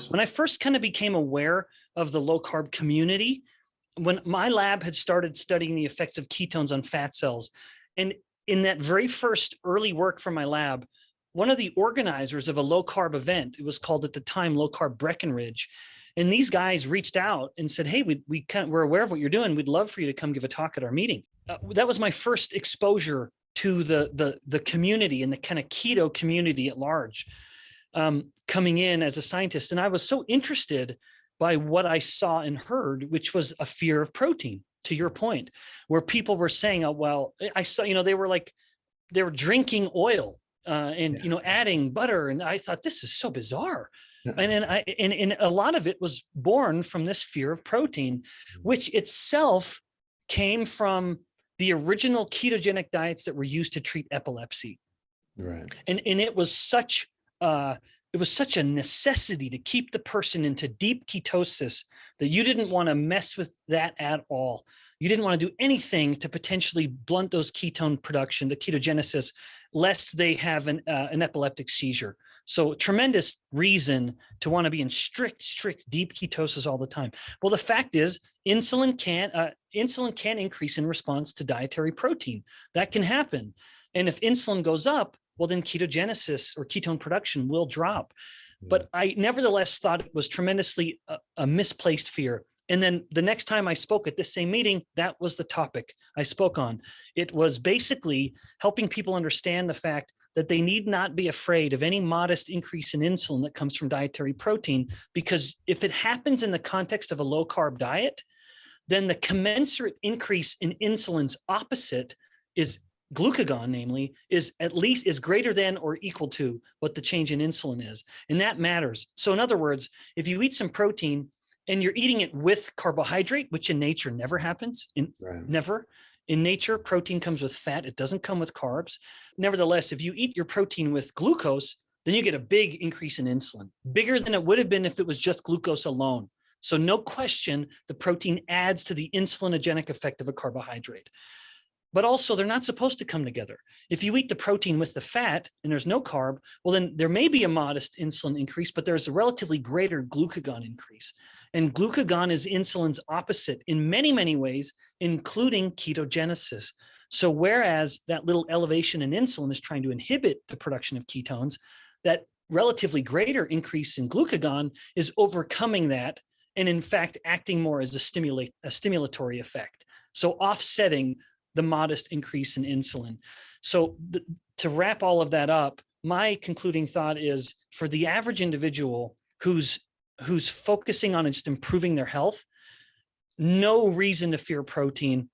When I first kind of became aware of the low carb community, when my lab had started studying the effects of ketones on fat cells, and in that very first early work from my lab, one of the organizers of a low carb event, it was called at the time low carb Breckenridge, and these guys reached out and said, "Hey, we're aware of what you're doing. We'd love for you to come give a talk at our meeting." That was my first exposure to the community and the kind of keto community at large, coming in as a scientist. And I was so interested by what I saw and heard, which was a fear of protein, to your point, where people were saying, "Oh, well," I saw, they were drinking oil and adding butter, and I thought, this is so bizarre. And a lot of it was born from this fear of protein, which itself came from the original ketogenic diets that were used to treat epilepsy. Right. And it was such a necessity to keep the person into deep ketosis that you didn't want to mess with that at all. You didn't want to do anything to potentially blunt those ketone production, the ketogenesis, lest they have an epileptic seizure. So tremendous reason to want to be in strict deep ketosis all the time. Well, the fact is, insulin can increase in response to dietary protein. That can happen. And if insulin goes up, well, then ketogenesis or ketone production will drop. But I nevertheless thought it was tremendously a misplaced fear. And then the next time I spoke at this same meeting, that was the topic I spoke on. It was basically helping people understand the fact that they need not be afraid of any modest increase in insulin that comes from dietary protein, because if it happens in the context of a low carb diet, then the commensurate increase in insulin's opposite is glucagon, namely, is greater than or equal to what the change in insulin is. And that matters. So in other words, if you eat some protein and you're eating it with carbohydrate, which in nature never happens, never. In nature, protein comes with fat. It doesn't come with carbs. Nevertheless, if you eat your protein with glucose, then you get a big increase in insulin, bigger than it would have been if it was just glucose alone. So no question, the protein adds to the insulinogenic effect of a carbohydrate. But also, they're not supposed to come together. If you eat the protein with the fat and there's no carb, well, then there may be a modest insulin increase, but there's a relatively greater glucagon increase. And glucagon is insulin's opposite in many, many ways, including ketogenesis. So whereas that little elevation in insulin is trying to inhibit the production of ketones, that relatively greater increase in glucagon is overcoming that and, in fact, acting more as a stimulatory effect. So offsetting the modest increase in insulin. So to wrap all of that up, my concluding thought is, for the average individual who's focusing on just improving their health, no reason to fear protein,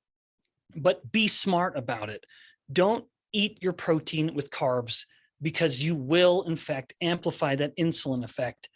but be smart about it. Don't eat your protein with carbs, because you will, in fact, amplify that insulin effect.